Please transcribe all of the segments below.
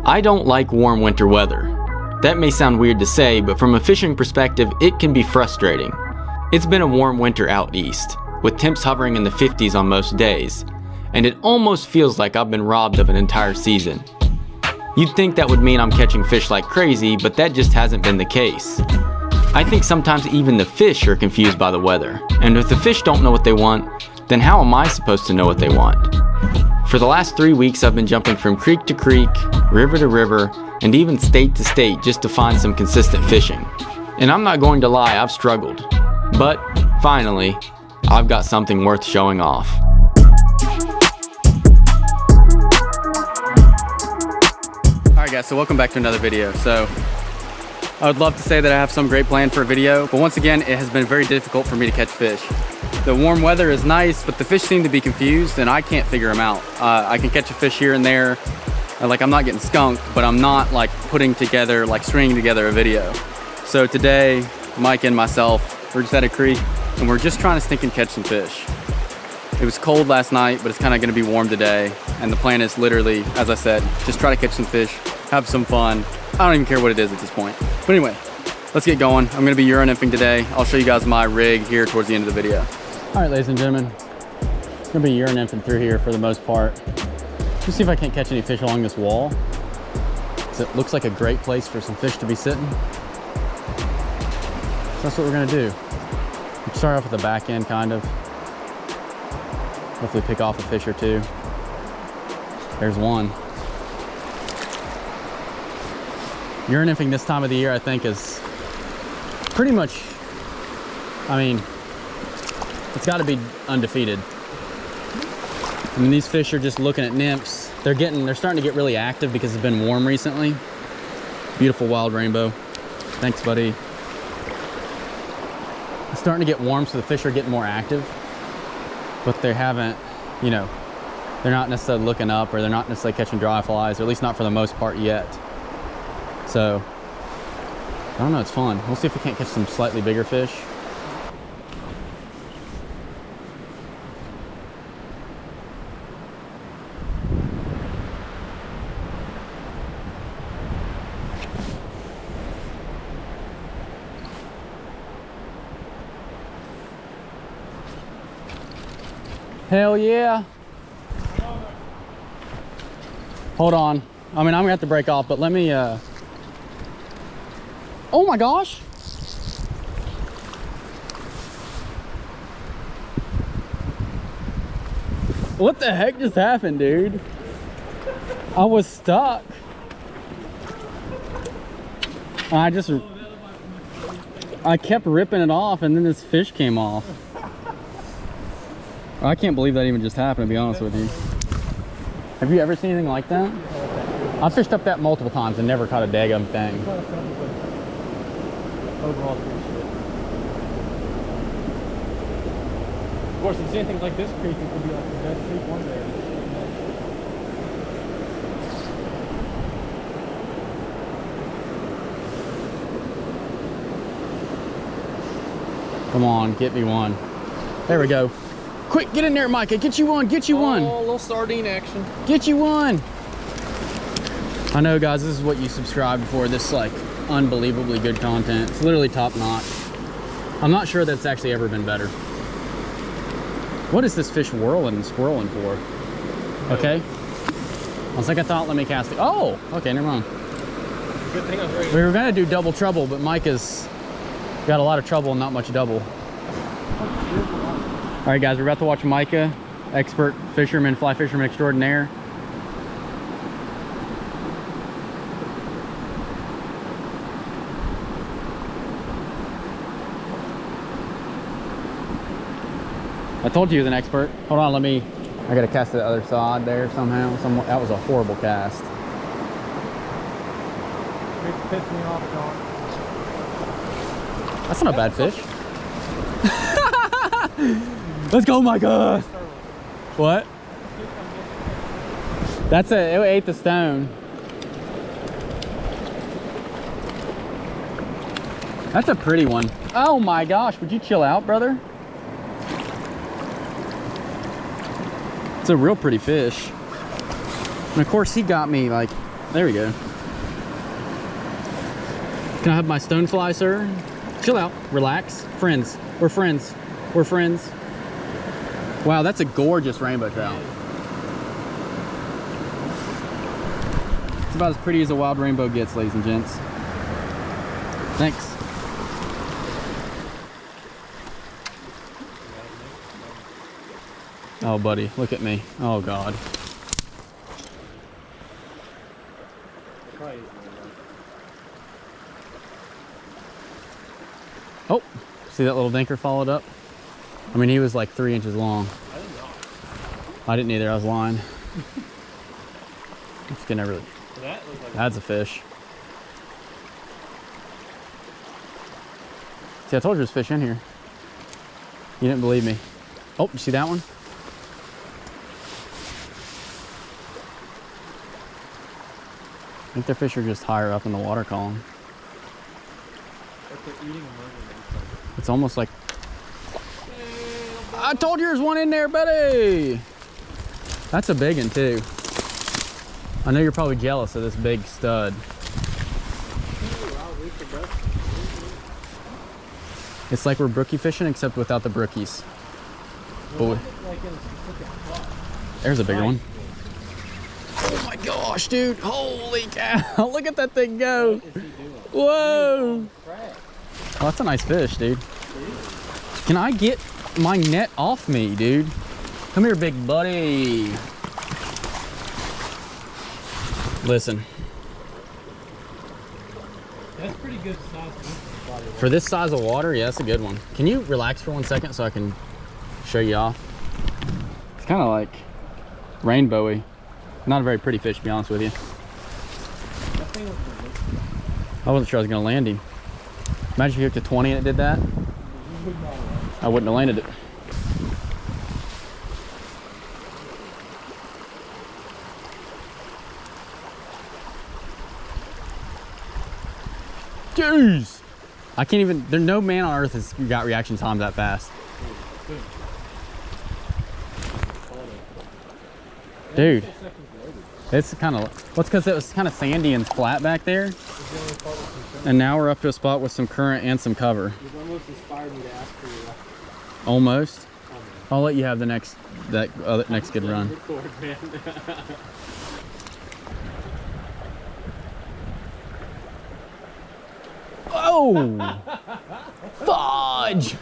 I don't like warm winter weather. That may sound weird to say, but from a fishing perspective, it can be frustrating. It's been a warm winter out east, with temps hovering in the 50s on most days, and it almost feels like I've been robbed of an entire season. You'd think that would mean I'm catching fish like crazy, but that just hasn't been the case. I think sometimes even the fish are confused by the weather, and if the fish don't know what they want, then how am I supposed to know what they want? For the last 3 weeks I've been jumping from creek to creek, river to river, and even state to state just to find some consistent fishing. And I'm not going to lie, I've struggled. But finally, I've got something worth showing off. Alright guys, so welcome back to another video. So I would love to say that I have some great plan for a video, but once again, it has been very difficult for me to catch fish. The warm weather is nice, but the fish seem to be confused and I can't figure them out. I can catch a fish here and there. Like, I'm not getting skunked, but I'm not like putting together, like stringing together a video. So today, Mike and myself, we're just at a creek and we're just trying to stink and catch some fish. It was cold last night, but it's kind of gonna be warm today. And the plan is literally, as I said, just try to catch some fish, have some fun. I don't even care what it is at this point. But anyway, let's get going. I'm gonna be euro nymphing today. I'll show you guys my rig here towards the end of the video. All right, ladies and gentlemen, I'm gonna be euro nymphing through here for the most part. Let's see if I can't catch any fish along this wall. So it looks like a great place for some fish to be sitting. So that's what we're gonna do. We'll start off with the back end, kind of. Hopefully pick off a fish or two. There's one. Euro nymphing this time of the year, I think, is pretty much, I mean, it's gotta be undefeated. I mean, these fish are just looking at nymphs. They're starting to get really active because it's been warm recently. Beautiful wild rainbow. Thanks, buddy. It's starting to get warm, so the fish are getting more active, but they haven't, you know, they're not necessarily looking up, or they're not necessarily catching dry flies, or at least not for the most part yet. So, I don't know, it's fun. We'll see if we can't catch some slightly bigger fish. Hell yeah. Hold on. I mean, I'm gonna have to break off, but let me, oh my gosh. What the heck just happened, dude? I was stuck. I kept ripping it off and then this fish came off. I can't believe that even just happened, to be honest with you. Have you ever seen anything like that? I fished up that multiple times and never caught a daggum thing. Overall, of course, if you see anything like this creek, it could be like the best creek one day. Come on, get me one. There we go. Quick, get in there, Micah. Get you one, get you one. Oh, a little sardine action. Get you one. I know, guys, this is what you subscribe for. This, like, unbelievably good content. It's literally top notch. I'm not sure that's actually ever been better. What is this fish whirling and swirling for? Okay. One second thought, let me cast it. Oh, okay, never mind. Good thing I was ready. We were gonna do double trouble, but Micah's got a lot of trouble and not much double. All right, guys, we're about to watch Micah, expert fisherman, fly fisherman extraordinaire. I told you he was an expert. Hold on, I gotta cast the other side there somehow. That was a horrible cast. It pissed me off, John. That's not a bad fish. Let's go, Micah. What? It ate the stone. That's a pretty one. Oh my gosh, would you chill out, brother? It's a real pretty fish. And of course he got me like There we go. Can I have my stonefly, sir? Chill out, relax. Friends, we're friends. We're friends. Wow, that's a gorgeous rainbow trout. It's about as pretty as a wild rainbow gets, ladies and gents. Thanks. Oh, buddy, look at me. Oh, God. Oh, see that little dinker followed up? I mean, he was like 3 inches long. I didn't know. I didn't either, I was lying. It's gonna really... That looks like That's a fish. See, I told you there's fish in here. You didn't believe me. Oh, you see that one? I think the fish are just higher up in the water column. like they're eating a murder. It's almost like... I told you there's one in there, buddy! That's a big one, too. I know you're probably jealous of this big stud. It's like we're brookie fishing, except without the brookies. But there's a bigger one. Oh my gosh, dude. Holy cow. Look at that thing go. Whoa. Oh, that's a nice fish, dude. Can I get my net off me, dude? Come here, big buddy. Listen. That's pretty good size for this size of water. Yeah, that's a good one. Can you relax for 1 second so I can show you off? It's kind of like rainbowy. Not a very pretty fish, to be honest with you. I wasn't sure I was going to land him. Imagine if you hooked a 20 and it did that. I wouldn't have landed it. Jeez! I can't even, there's no man on earth has got reaction time that fast. Dude, it's kind of, well, it's because it was kind of sandy and flat back there. And now we're up to a spot with some current and some cover. You've almost inspired me to ask for your Almost. I'll let you have the next, next good run. Oh! Fudge!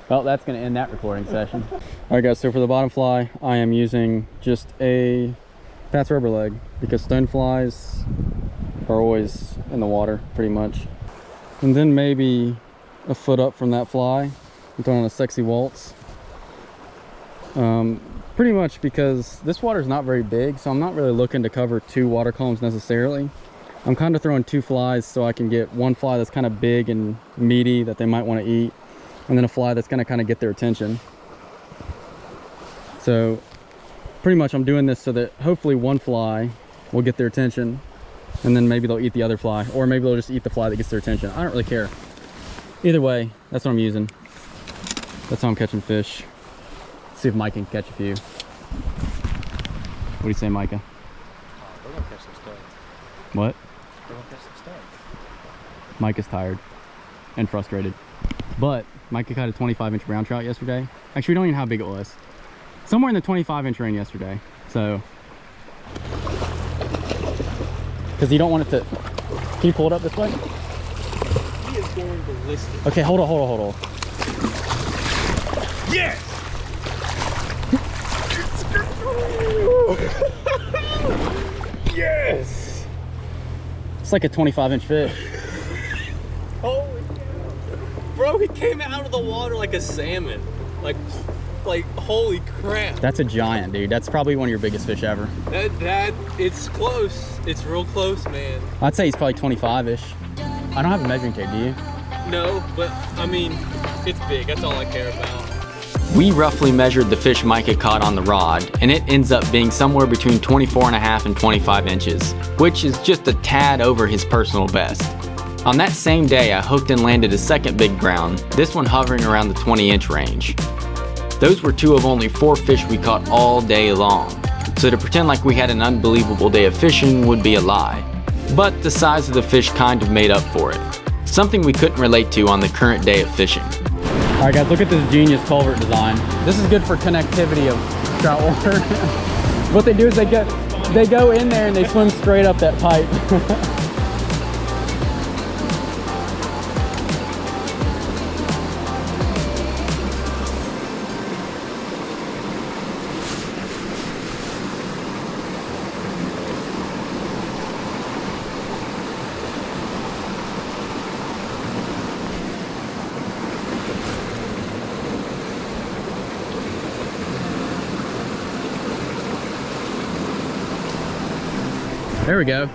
Well, that's going to end that recording session. Alright guys, so for the bottom fly, I am using just a Pat's rubber leg because stone flies are always in the water, pretty much. And then maybe a foot up from that fly, I'm throwing on a sexy waltz. Pretty much because this water is not very big, so I'm not really looking to cover 2 water columns necessarily. I'm kind of throwing 2 flies so I can get one fly that's kind of big and meaty that they might want to eat, and then a fly that's going to kind of get their attention. So pretty much I'm doing this so that hopefully one fly will get their attention, and then maybe they'll eat the other fly, or maybe they'll just eat the fly that gets their attention. I don't really care. Either way, that's what I'm using. That's how I'm catching fish. Let's see if Mike can catch a few. What do you say, Micah? We're gonna catch some studs. What? We're gonna catch some studs. Mike is tired and frustrated. But Micah caught a 25-inch brown trout yesterday. Actually, we don't even know how big it was. Somewhere in the 25-inch range yesterday. So, because you don't want it to. Can you pull it up this way? He is going ballistic. Okay, hold on. Yes! Yes! It's like a 25-inch fish. Holy cow. Bro, he came out of the water like a salmon. Like holy crap. That's a giant, dude. That's probably one of your biggest fish ever. It's close. It's real close, man. I'd say he's probably 25-ish. I don't have a measuring tape, do you? No, but I mean, it's big. That's all I care about. We roughly measured the fish Micah caught on the rod, and it ends up being somewhere between 24.5 and 25 inches, which is just a tad over his personal best. On that same day, I hooked and landed a second big brown, this one hovering around the 20-inch range. Those were 2 of only 4 fish we caught all day long, so to pretend like we had an unbelievable day of fishing would be a lie. But the size of the fish kind of made up for it. Something we couldn't relate to on the current day of fishing. All right guys, look at this genius culvert design. This is good for connectivity of trout water. What they do is they go in there and they swim straight up that pipe. There we go.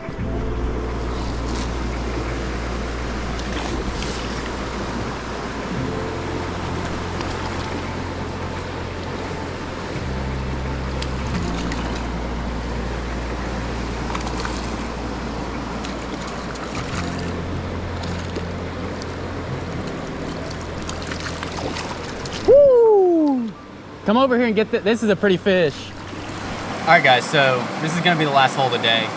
Woo! Come over here and get this is a pretty fish. All right guys, so this is gonna be the last hole of the day.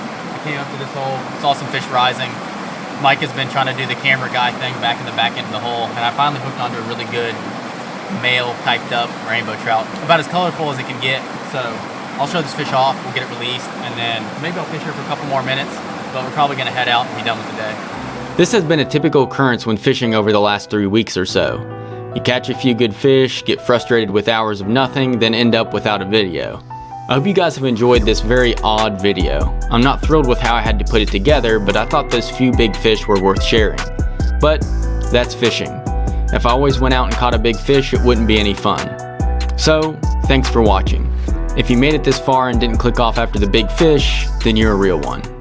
Came up to this hole, saw some fish rising. Mike has been trying to do the camera guy thing back in the back end of the hole, and I finally hooked onto a really good male typed up rainbow trout. About as colorful as it can get. So I'll show this fish off, we'll get it released, and then maybe I'll fish her for a couple more minutes, but we're probably gonna head out and be done with the day. This has been a typical occurrence when fishing over the last 3 weeks or so. You catch a few good fish, get frustrated with hours of nothing, then end up without a video. I hope you guys have enjoyed this very odd video. I'm not thrilled with how I had to put it together, but I thought those few big fish were worth sharing. But that's fishing. If I always went out and caught a big fish, it wouldn't be any fun. So, thanks for watching. If you made it this far and didn't click off after the big fish, then you're a real one.